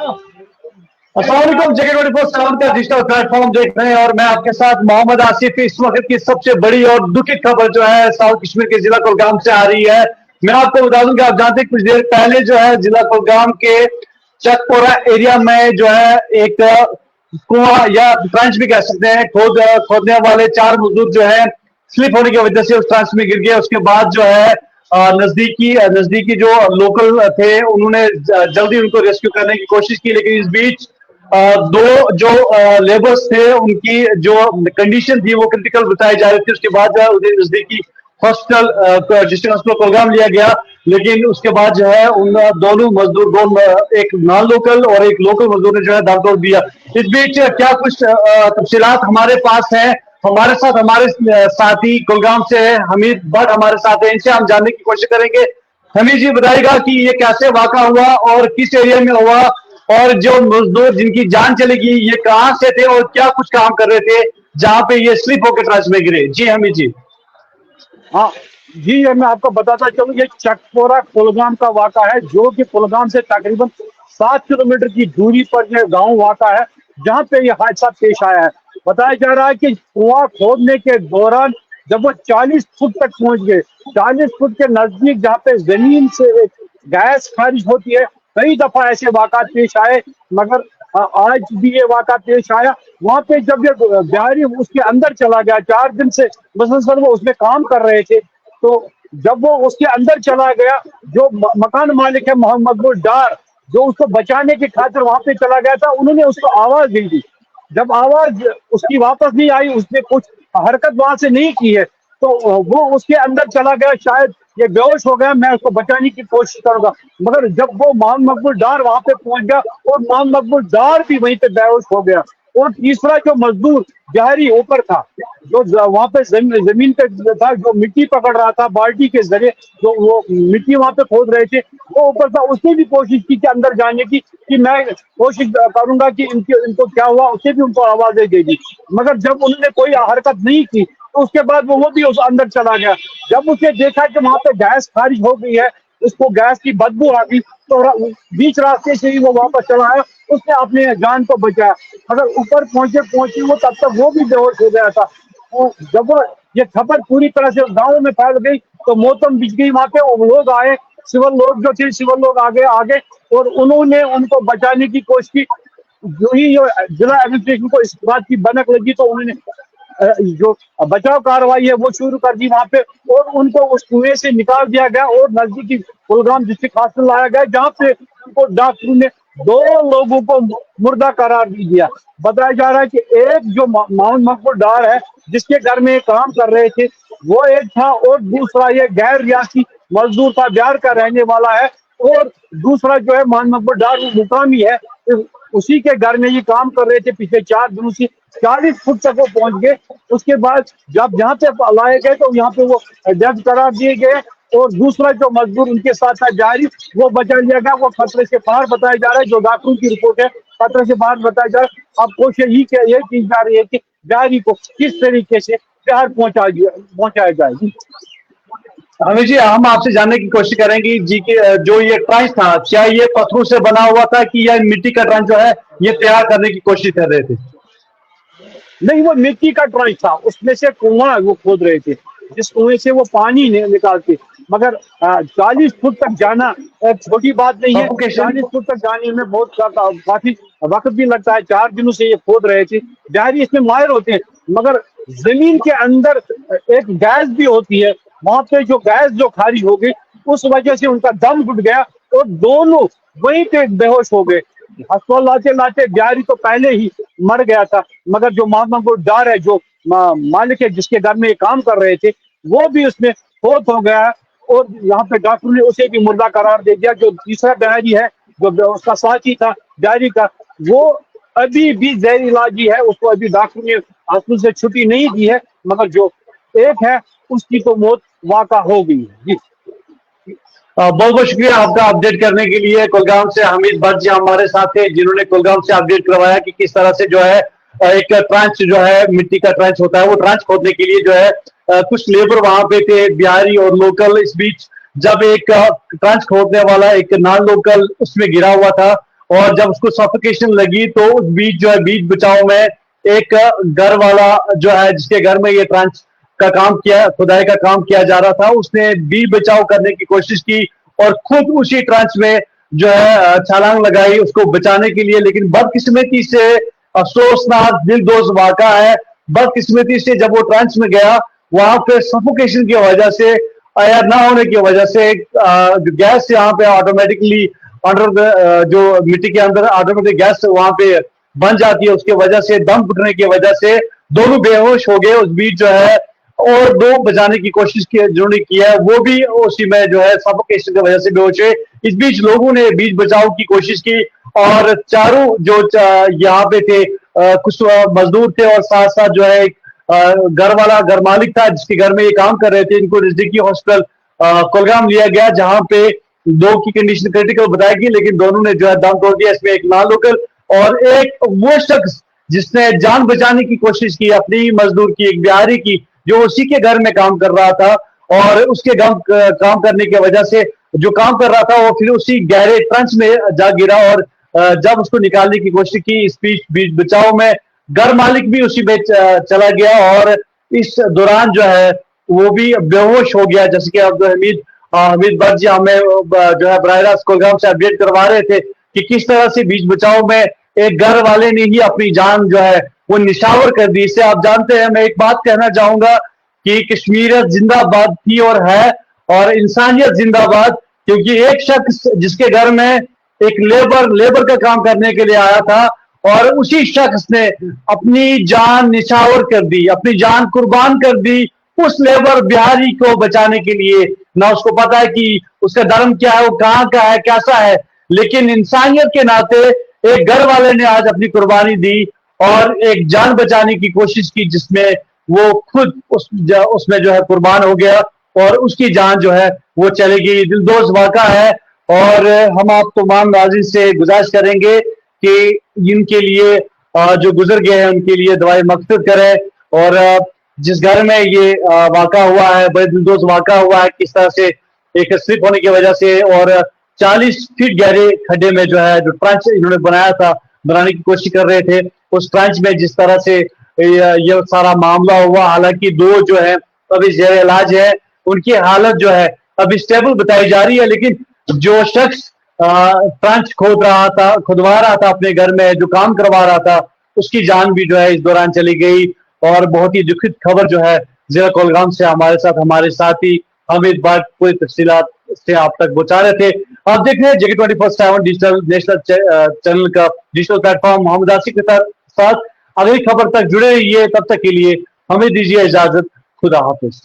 अस्सलामुअलैकुम, JK24 का digital platform देख रहे हैं और मैं आपके साथ मोहम्मद आसिफ। इस वक्त की सबसे बड़ी और दुखद खबर जो है साउथ कश्मीर के जिला कुलगाम से आ रही है। मैं आपको बता दूं कि आप जानते हैं कुछ देर पहले जो है जिला कुलगाम के चकपोरा एरिया में जो है एक कुआं या ट्रंच भी कह सकते हैं, खोदने वाले 4 मजदूर जो है स्लिप होने की वजह से उस ट्रंच में गिर गए। उसके बाद जो है नजदीकी जो लोकल थे उन्होंने जल्दी उनको रेस्क्यू करने की कोशिश की, लेकिन इस बीच दो जो लेबर्स थे उनकी जो कंडीशन थी वो क्रिटिकल बताई जा रही थी। उसके बाद जो है उन्हें नजदीकी हॉस्पिटल डिस्ट्रिक्ट हॉस्पिटल कुलगाम लिया गया, लेकिन उसके बाद जो है उन दोनों मजदूर, एक नॉन लोकल और एक लोकल मजदूर ने जो है दम तोड़ दिया। इस बीच क्या कुछ तफसीलात हमारे पास है, हमारे साथ हमारे साथी कुलगाम से है हमीद भट्ट हमारे साथ है, इनसे हम जानने की कोशिश करेंगे। हमीद जी बताइएगा कि ये कैसे वाक़ा हुआ और किस एरिया में हुआ, और जो मजदूर जिनकी जान चली गई ये कहां से थे और क्या कुछ काम कर रहे थे जहां पे ये स्लिप होकर ट्रंच में गिरे। जी हमीद जी। हाँ जी, ये मैं आपको बताता चलूं, ये चकपोरा कुलगाम का वाक़ा है जो कि कुलगाम से तकरीबन 7 किलोमीटर की दूरी पर यह गांव वाक़ा है जहां पे यह हादसा पेश आया है। बताया जा रहा है कि कुआं खोदने के दौरान जब वो 40 फुट तक पहुंच गए, 40 फुट के नजदीक जहाँ पे जमीन से गैस खारिज होती है, कई दफा ऐसे वाक़ात पेश आए, मगर आज भी ये वाक़ा पेश आया। वहां पे जब ये बिहारी उसके अंदर चला गया, 4 दिन से मुसलसल वो उसमें काम कर रहे थे, तो जब वो उसके अंदर चला गया, जो मकान मालिक है मोहम्मद डार, जो उसको बचाने की खातिर वहां पे चला गया था, उन्होंने उसको आवाज दी थी। जब आवाज उसकी वापस नहीं आई, उसने कुछ हरकत वहां से नहीं की है, तो वो उसके अंदर चला गया, शायद ये बेहोश हो गया, मैं उसको बचाने की कोशिश करूंगा। मगर जब वो मोहम्मद मकबूल डार वहां पे पहुंच गया और मोहम्मद मकबूल डार भी वहीं पे बेहोश हो गया। और तीसरा जो मजदूर बिहारी ऊपर था, जो वहां पे जमीन पे था, जो मिट्टी पकड़ रहा था बाल्टी के जरिए, जो वो मिट्टी वहां पे खोद रहे थे, वो ऊपर था, उसने भी कोशिश की कि अंदर जाने की, कि मैं कोशिश करूंगा कि इनको क्या हुआ, उससे भी उनको आवाजें दे दी। मगर जब उन्होंने कोई हरकत नहीं की तो उसके बाद वो भी उस अंदर चला गया। जब उसने देखा कि वहां पे गैस खारिज हो गई है, उसको गैस की बदबू आ गई, तो बीच रास्ते से ही वो वापस चला आया, उसने अपने जान को बचाया। अगर ऊपर पहुंचे वो, तब तक वो भी बेहोश हो गया था। और जब वो ये खबर पूरी तरह से गाँव में फैल गई तो मोहतम बिछ गई। वहां पे वो लोग आए, सिविल लोग जो थे, सिविल लोग आगे और उन्होंने उनको बचाने की कोशिश की। जो ही जिला एडमिनिस्ट्रेशन को इस बात की भनक लगी तो उन्होंने जो बचाव कार्रवाई है वो शुरू कर दी वहां पे, और उनको उस कुएं से निकाल दिया गया और नजदीकी कुलगाम डिस्ट्रिक्ट हॉस्पिटल लाया गया, जहां पे उनको डॉक्टरों ने 2 लोगों को मुर्दा करार दे दिया। बताया जा रहा है कि एक जो मोहम्मद मकबूल डार है, जिसके घर में काम कर रहे थे, वो एक था, और दूसरा ये गैर रियासी मजदूर था, बिहार का रहने वाला है, और दूसरा जो है मोहम्मद मकबूल डार वो मुकामी है, उसी के घर में ये काम कर रहे थे पिछले 4 दिनों से। 40 फुट तक वो पहुंच गए। उसके बाद जब जहाँ पे लाए गए तो यहाँ पे वो डेथ करार दिए गए, और दूसरा जो मजदूर उनके साथ था जारी, वो बचा लिया गया। वो खतरे से बाहर बताया जा रहा है, जो डॉक्टरों की रिपोर्ट है, खतरे से बाहर बताया जा रहा है। अब कोशिश ये की जा रही है कि जारी को किस तरीके से बाहर पहुंचाया जाए। अमित जी, हम आपसे जानने की कोशिश करेंगे जी कि जो ये ट्रंच था, क्या ये पत्थरों से बना हुआ था कि यह मिट्टी का ट्रंच जो है ये तैयार करने की कोशिश कर रहे थे? नहीं, वो मिट्टी का ट्रंच था, उसमें से कुआं वो खोद रहे थे, जिस कुएं से वो पानी निकालते। मगर 40 फुट तक जाना छोटी बात नहीं है। 40 फुट तक जाने में बहुत काफी वक्त भी लगता है। 4 दिनों से ये खोद रहे थे। बिहारी इसमें माहिर होते हैं, मगर जमीन के अंदर एक गैस भी होती है, वहां पे जो गैस जो खारिज हो गई, उस वजह से उनका दम घुट गया और दोनों वहीं पे बेहोश हो गए। अस्पताल लाते लाते बिहारी तो पहले ही मर गया था, मगर जो मोहम्मद डार है, जो मालिक है जिसके घर में ये काम कर रहे थे, वो भी उसमें फौत हो गया है, और यहाँ पे डॉक्टर ने उसे भी मुर्दा करार दे दिया। जो तीसरा बिहारी है, जो उसका साथी था बिहारी का, वो अभी भी जहर इलाजी है, उसको अभी डॉक्टर ने हॉस्पिटल से छुट्टी नहीं दी है, मगर जो एक है उसकी तो मौत वाक़ा हो गई है। जी बहुत बहुत शुक्रिया आपका अपडेट करने के लिए। कुलगाम से हमीद भट्ट जी हमारे साथ थे, जिन्होंने कुलगाम से अपडेट करवाया कि किस तरह से जो है एक ट्रंच जो है मिट्टी का ट्रंच होता है, वो ट्रंच खोदने के लिए जो है कुछ लेबर वहां पे थे, बिहारी और लोकल। इस बीच जब एक ट्रंच खोदने वाला एक नॉन लोकल उसमें गिरा हुआ था और जब उसको सफोकेशन लगी तो उस बीच जो है बीच बचाव में एक घर वाला जो है जिसके घर में ये ट्रांच का काम किया, खुदाई का काम किया जा रहा था, उसने बीच बचाव करने की कोशिश की और खुद उसी ट्रांच में जो है छलांग लगाई उसको बचाने के लिए। लेकिन बदकिस्मती से, अफसोसनाक दिलदोज वाक़ा है, बदकिस्मती से जब वो ट्रांच में गया वहां पे सफोकेशन की वजह से, एयर ना होने की वजह से गैस यहाँ पे ऑटोमेटिकली अंडर जो मिट्टी के अंदर ऑटोमेटिक गैस वहां पे बन जाती है, उसके वजह से दम घुटने की वजह से दोनों बेहोश हो गए। उस बीच जो है और दो बचाने की कोशिश की जिन्होंने की है वो भी उसी में जो है सफोकेशन की वजह से बेहोश हुए। इस बीच लोगों ने बीच बचाव की कोशिश की और चारों जो यहाँ पे थे कुछ मजदूर थे और साथ साथ जो है घर वाला, घर मालिक था जिसके घर में ये काम कर रहे थे, इनको नजदीकी हॉस्पिटल कुलगाम लिया गया जहां पे दो की कंडीशन क्रिटिकल बताई गई, लेकिन दोनों ने जो है दम तोड़ दिया। इसमें एक नॉन लोकल और एक वो शख्स जिसने जान बचाने की कोशिश की अपनी मजदूर की, एक बिहारी की, जो उसी के घर में काम कर रहा था और उसके काम करने की वजह से जो काम कर रहा था वो फिर उसी गहरे ट्रंच में जा गिरा और जब उसको निकालने की कोशिश की इस बीच बचाव में घर मालिक भी उसी में चला गया और इस दौरान जो है वो भी बेहोश हो गया। जैसे कि अब हमीद भट्ट जी हमें जो है बराह रास्त कुलगाम से अपडेट करवा रहे थे कि किस तरह से बीच बचाव में एक घर वाले ने ही अपनी जान जो है वो निशावर कर दी। इससे आप जानते हैं, मैं एक बात कहना चाहूंगा कि कश्मीरियत जिंदाबाद थी और है और इंसानियत जिंदाबाद, क्योंकि एक शख्स जिसके घर में एक लेबर का काम करने के लिए आया था और उसी शख्स ने अपनी जान निछावर कर दी, अपनी जान कुर्बान कर दी उस लेबर बिहारी को बचाने के लिए। ना उसको पता है कि उसका धर्म क्या है, वो कहाँ का है, कैसा है, लेकिन इंसानियत के नाते एक घर वाले ने आज अपनी कुर्बानी दी और एक जान बचाने की कोशिश की जिसमें वो खुद उसमें जो है कुर्बान हो गया और उसकी जान जो है वो चली गई। दिलदोज वाक़ा है और हम आप तमाम नाज़रीन से गुजारिश करेंगे कि इनके लिए जो गुजर गए हैं उनके लिए दुआए मग़फ़िरत करें और जिस घर में ये वाक़ा हुआ है, बड़े दिलदोज वाक़ा हुआ है, किस तरह से एक स्लिप होने की वजह से और 40 फीट गहरे खड्डे में जो है जो ट्रंच इन्होंने बनाने की कोशिश कर रहे थे, उस ट्रंच में जिस तरह से ये सारा मामला हुआ। हालांकि दो जो है अभी जेर इलाज है, उनकी हालत जो है अभी स्टेबल बताई जा रही है, लेकिन जो शख्स ट्रंच खुदवा रहा था अपने घर में, जो काम करवा रहा था, उसकी जान भी जो है इस दौरान चली गई। और बहुत ही दुखद खबर जो है जिला कुलगाम से हमारे साथी हमीद भट्ट पूरी तफसीलात से आप तक पहुंचा रहे थे। आप देख रहे हैं JK 24/7 डिजिटल नेशनल चैनल का डिजिटल प्लेटफॉर्म। मोहम्मद आसिफ के साथ अगली खबर तक जुड़े रहिए, तब तक के लिए हमें दीजिए इजाजत। खुदा हाफिज।